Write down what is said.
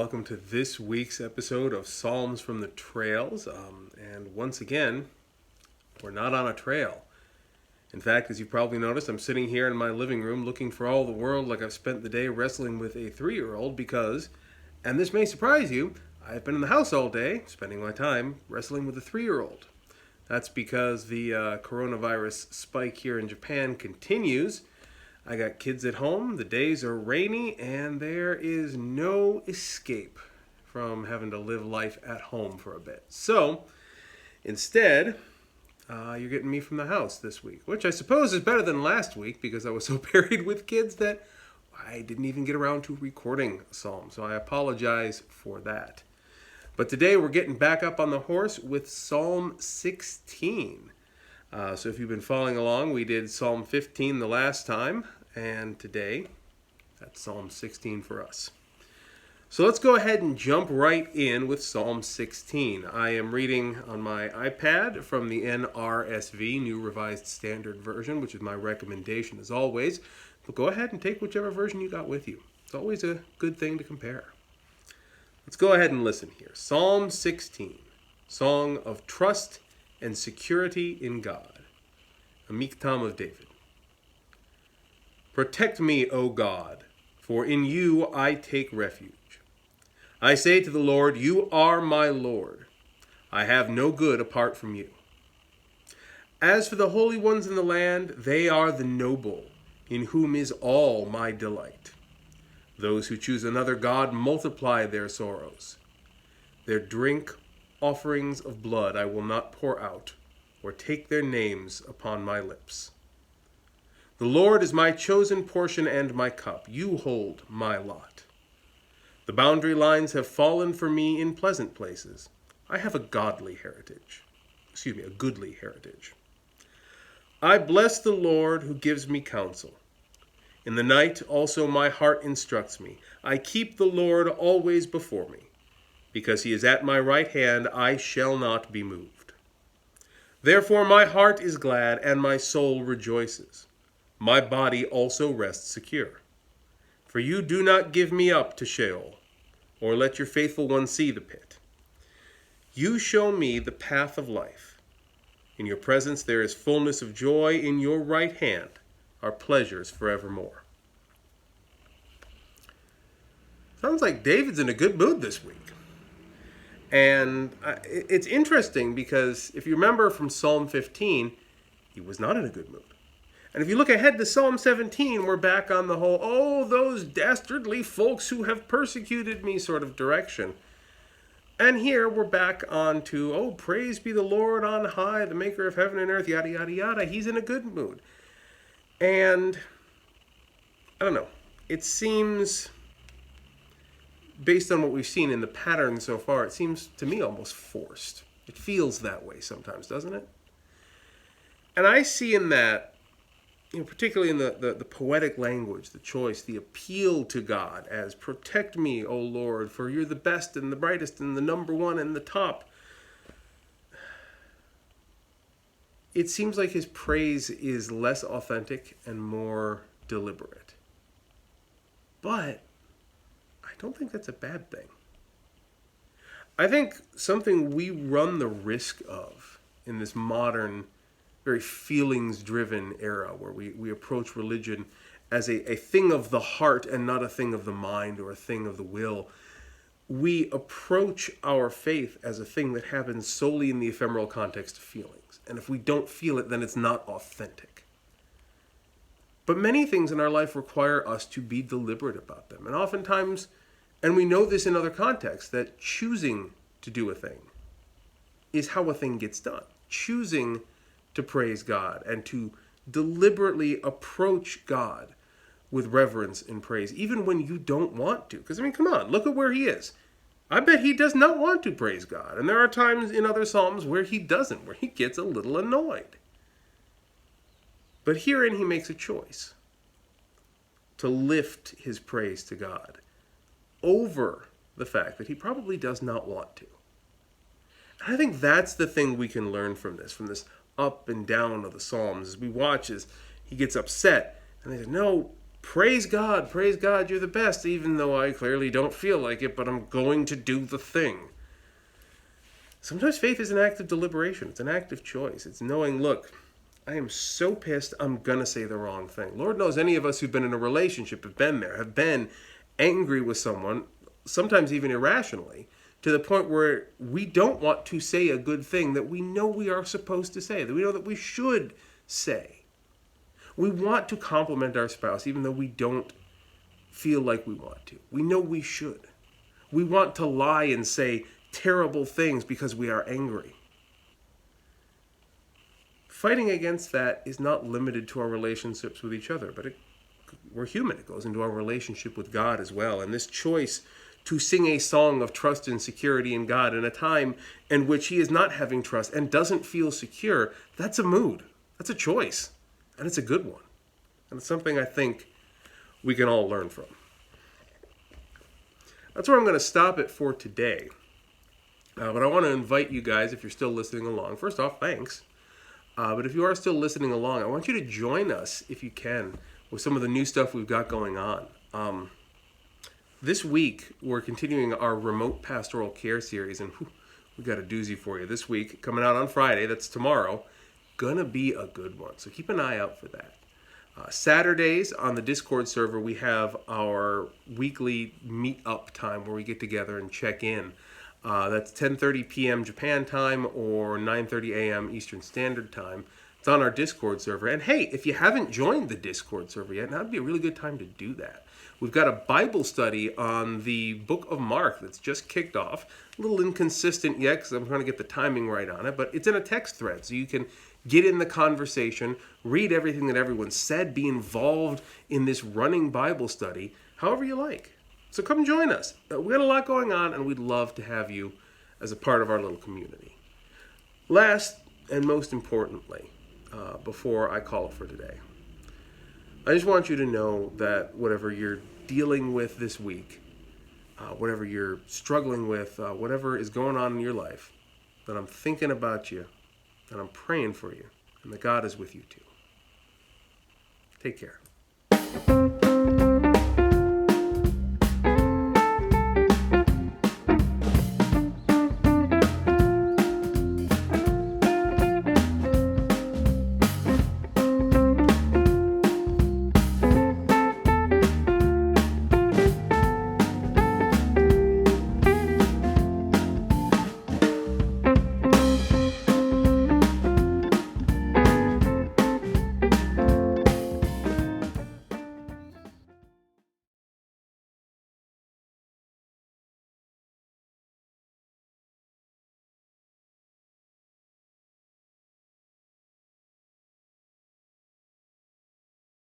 welcome to this week's episode of Psalms from the Trails. And once again, we're not on a trail. In fact, as you've probably noticed, I'm sitting here in my living room looking for all the world like I've spent the day wrestling with a 3-year-old because, and this may surprise you, I've been in the house all day, spending my time wrestling with a 3-year-old. That's because the coronavirus spike here in Japan continues. I got kids at home, the days are rainy, and there is no escape from having to live life at home for a bit. So, instead, you're getting me from the house this week, which I suppose is better than last week because I was so buried with kids that I didn't even get around to recording a psalm. So I apologize for that. But today we're getting back up on the horse with Psalm 16. So if you've been following along, we did Psalm 15 the last time. And today, that's Psalm 16 for us. So let's go ahead and jump right in with Psalm 16. I am reading on my iPad from the NRSV, New Revised Standard Version, which is my recommendation as always. But go ahead and take whichever version you got with you. It's always a good thing to compare. Let's go ahead and listen here. Psalm 16, Song of Trust and Security in God. A Miktam of David. Protect me, O God, for in you I take refuge. I say to the Lord, you are my Lord. I have no good apart from you. As for the holy ones in the land, they are the noble, in whom is all my delight. Those who choose another God multiply their sorrows. Their drink offerings of blood I will not pour out, or take their names upon my lips. The Lord is my chosen portion and my cup. You hold my lot. The boundary lines have fallen for me in pleasant places. I have a goodly heritage. I bless the Lord who gives me counsel. In the night also my heart instructs me. I keep the Lord always before me. Because he is at my right hand, I shall not be moved. Therefore my heart is glad and my soul rejoices. My body also rests secure. For you do not give me up to Sheol, or let your faithful one see the pit. You show me the path of life. In your presence there is fullness of joy. In your right hand are pleasures forevermore. Sounds like David's in a good mood this week. And it's interesting because if you remember from Psalm 15, he was not in a good mood. And if you look ahead to Psalm 17, we're back on the whole, oh, those dastardly folks who have persecuted me sort of direction. And here we're back on to, oh, praise be the Lord on high, the maker of heaven and earth, yada, yada, yada. He's in a good mood. And, I don't know, it seems, based on what we've seen in the pattern so far, it seems to me almost forced. It feels that way sometimes, doesn't it? And I see in that, particularly in the poetic language, the choice, the appeal to God as protect me, O Lord, for you're the best and the brightest and the number one and the top. It seems like his praise is less authentic and more deliberate. But I don't think that's a bad thing. I think something we run the risk of in this modern, very feelings-driven era where we approach religion as a thing of the heart and not a thing of the mind or a thing of the will. We approach our faith as a thing that happens solely in the ephemeral context of feelings. And if we don't feel it, then it's not authentic. But many things in our life require us to be deliberate about them. And oftentimes, and we know this in other contexts, that choosing to do a thing is how a thing gets done. Choosing to praise God and to deliberately approach God with reverence and praise, even when you don't want to. Because, come on, look at where he is. I bet he does not want to praise God. And there are times in other Psalms where he doesn't, where he gets a little annoyed. But herein he makes a choice to lift his praise to God over the fact that he probably does not want to. And I think that's the thing we can learn from this up and down of the Psalms, as we watch as he gets upset. And they say, no, praise God, you're the best, even though I clearly don't feel like it, but I'm going to do the thing. Sometimes faith is an act of deliberation. It's an act of choice. It's knowing, look, I am so pissed I'm going to say the wrong thing. Lord knows any of us who've been in a relationship have been there, have been angry with someone, sometimes even irrationally, to the point where we don't want to say a good thing that we know we are supposed to say, that we know that we should say. We want to compliment our spouse even though we don't feel like we want to. We know we should. We want to lie and say terrible things because we are angry. Fighting against that is not limited to our relationships with each other, but we're human. It goes into our relationship with God as well. And this choice to sing a song of trust and security in God in a time in which he is not having trust and doesn't feel secure, that's a mood. That's a choice. And it's a good one. And it's something I think we can all learn from. That's where I'm going to stop it for today. But I want to invite you guys, if you're still listening along, first off, thanks. But if you are still listening along, I want you to join us, if you can, with some of the new stuff we've got going on. This week, we're continuing our remote pastoral care series, and we got a doozy for you this week, coming out on Friday, that's tomorrow. Gonna be a good one, so keep an eye out for that. Saturdays on the Discord server, we have our weekly meet-up time where we get together and check in. That's 10:30 p.m. Japan time or 9:30 a.m. Eastern Standard Time. It's on our Discord server. And hey, if you haven't joined the Discord server yet, now would be a really good time to do that. We've got a Bible study on the book of Mark that's just kicked off. A little inconsistent yet because I'm trying to get the timing right on it, but it's in a text thread, so you can get in the conversation, read everything that everyone said, be involved in this running Bible study, however you like. So come join us. We got a lot going on, and we'd love to have you as a part of our little community. Last and most importantly, before I call it for today, I just want you to know that whatever you're dealing with this week, whatever you're struggling with, whatever is going on in your life, that I'm thinking about you, and I'm praying for you, and that God is with you too. Take care.